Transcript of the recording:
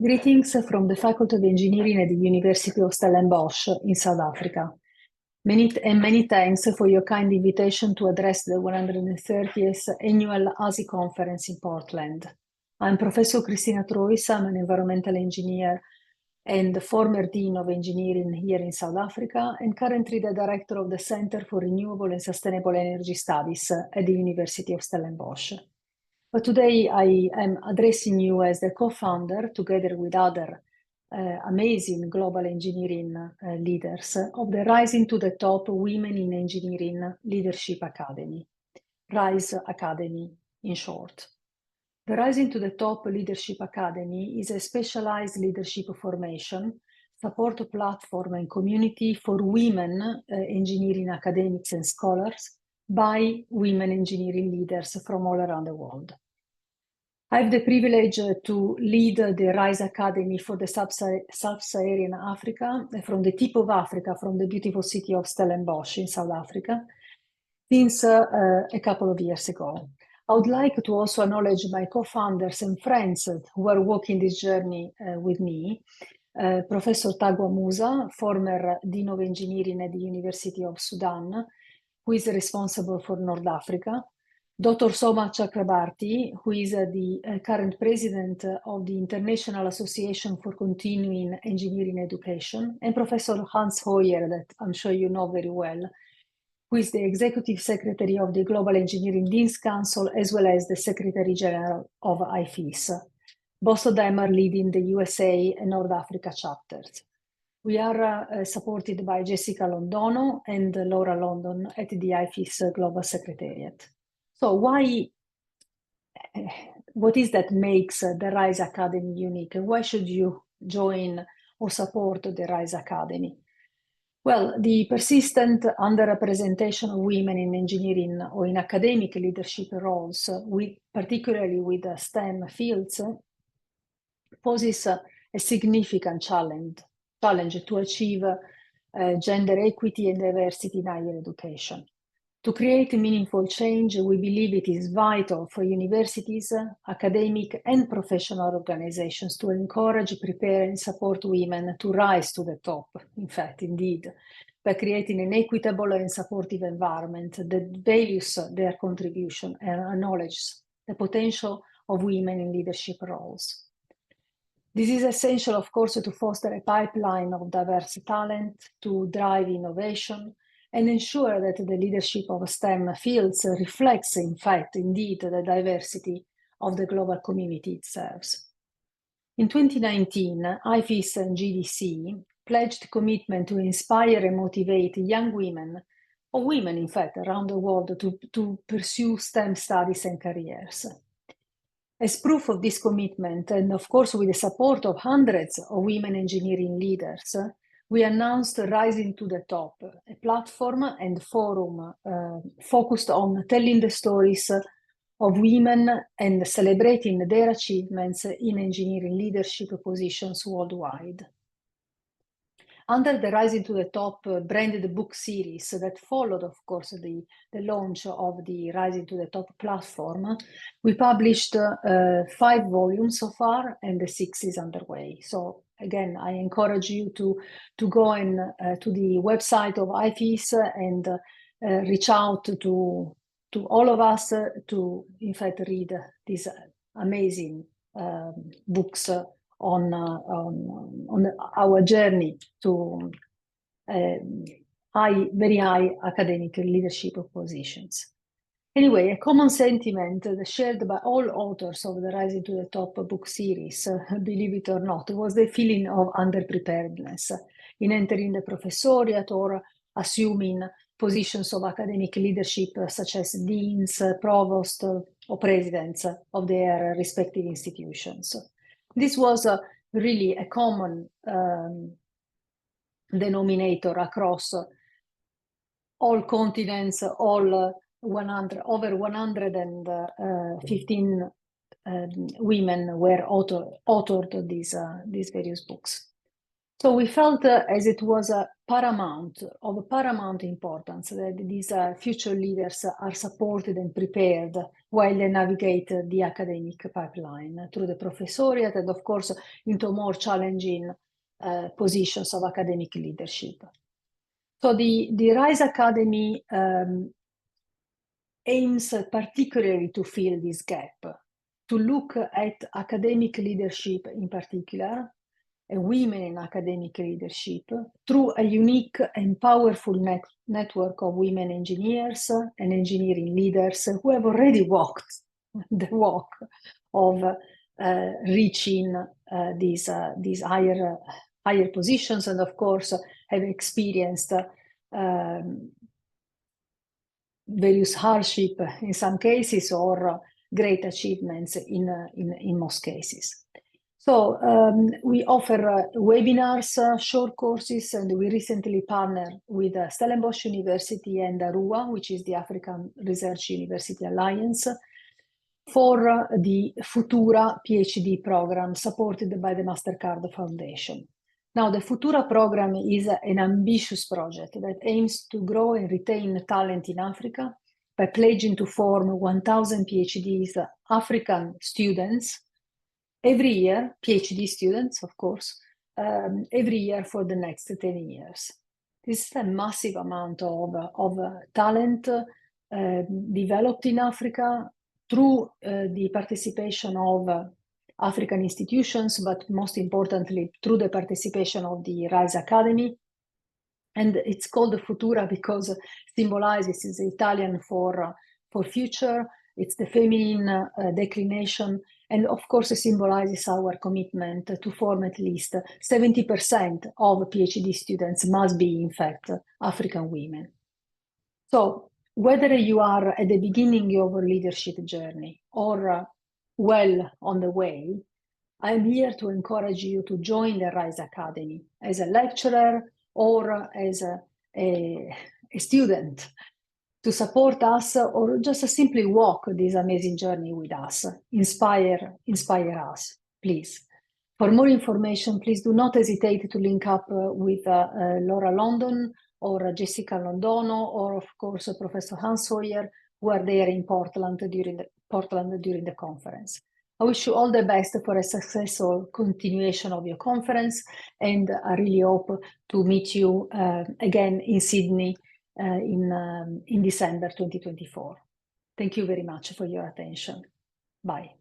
Greetings from the Faculty of Engineering at the University of Stellenbosch in South Africa. Many thanks for your kind invitation to address the 130th Annual ASEE Conference in Portland. I'm Professor Cristina Trois. I'm an environmental engineer and the former Dean of Engineering here in South Africa, and currently the Director of the Center for Renewable and Sustainable Energy Studies at the University of Stellenbosch. But today I am addressing you as the co-founder, together with other amazing global engineering leaders, of the Rising to the Top Women in Engineering Leadership Academy, RISE Academy in short. The Rising to the Top Leadership Academy is a specialized leadership formation, support platform and community for women engineering academics and scholars by women engineering leaders from all around the world. I have the privilege to lead the RISE Academy for the Sub-Saharan Africa, from the tip of Africa, from the beautiful city of Stellenbosch in South Africa, since a couple of years ago. I would like to also acknowledge my co-founders and friends who are walking this journey with me. Professor Tagwa Musa, former Dean of Engineering at the University of Sudan, who is responsible for North Africa. Dr. Soma Chakrabarti, who is the current president of the International Association for Continuing Engineering Education, and Professor Hans Hoyer, that I'm sure you know very well, who is the executive secretary of the Global Engineering Dean's Council, as well as the Secretary General of IFEES. Both of them are leading the USA and North Africa chapters. We are supported by Jessica Londono and Laura London at the IFEES Global Secretariat. So what is that makes the RISE Academy unique? And why should you join or support the RISE Academy? Well, the persistent underrepresentation of women in engineering or in academic leadership roles, particularly with STEM fields, poses a significant challenge to achieve gender equity and diversity in higher education. To create meaningful change, we believe it is vital for universities, academic and professional organizations to encourage, prepare and support women to rise to the top, in fact, indeed, by creating an equitable and supportive environment that values their contribution and acknowledges the potential of women in leadership roles. This is essential, of course, to foster a pipeline of diverse talent, to drive innovation, and ensure that the leadership of STEM fields reflects, in fact, indeed, the diversity of the global community it serves. In 2019, IFEES-GEDC pledged commitment to inspire and motivate young women, or women, in fact, around the world to pursue STEM studies and careers. As proof of this commitment, and of course with the support of hundreds of women engineering leaders, we announced Rising to the Top, a platform and forum focused on telling the stories of women and celebrating their achievements in engineering leadership positions worldwide. Under the Rising to the Top branded book series that followed, of course, the launch of the Rising to the Top platform, we published 5 volumes so far, and the 6th is underway. So again, I encourage you to go to the website of IFEES and reach out to all of us to, in fact, read these amazing books on our journey to very high academic leadership positions. Anyway, a common sentiment shared by all authors of the Rising to the Top book series, believe it or not, was the feeling of underpreparedness in entering the professoriate or assuming positions of academic leadership such as deans, provost, or presidents of their respective institutions. This was really a common denominator across all continents, over 115 women were authored these various books. So we felt as it was of paramount importance that these future leaders are supported and prepared while they navigate the academic pipeline through the professoriate and, of course, into more challenging positions of academic leadership. So the RISE Academy aims particularly to fill this gap, to look at academic leadership in particular, and women in academic leadership through a unique and powerful network of women engineers and engineering leaders who have already walked the walk of reaching these higher positions, and of course have experienced various hardship in some cases or great achievements in most cases. So we offer webinars, short courses, and we recently partnered with Stellenbosch University and ARUA, which is the African Research University Alliance, for the Futura PhD program supported by the MasterCard Foundation. Now, the Futura program is an ambitious project that aims to grow and retain talent in Africa by pledging to form 1,000 PhDs, African students, every year, PhD students, of course, every year for the next 10 years. This is a massive amount of talent developed in Africa through the participation of African institutions, but most importantly, through the participation of the RISE Academy. And it's called the Futura because it symbolizes, it's Italian for future, it's the feminine declination, and of course it symbolizes our commitment to form at least 70% of PhD students must be, in fact, African women. So whether you are at the beginning of your leadership journey or well on the way, I'm here to encourage you to join the RISE Academy as a lecturer or as a student, to support us or just simply walk this amazing journey with us. Inspire us, please. For more information, please do not hesitate to link up with Laura London or Jessica Londono, or of course Professor Hans Sawyer, who are there in Portland during the conference. I wish you all the best for a successful continuation of your conference, and I really hope to meet you again in Sydney in December 2024. Thank you very much for your attention. Bye.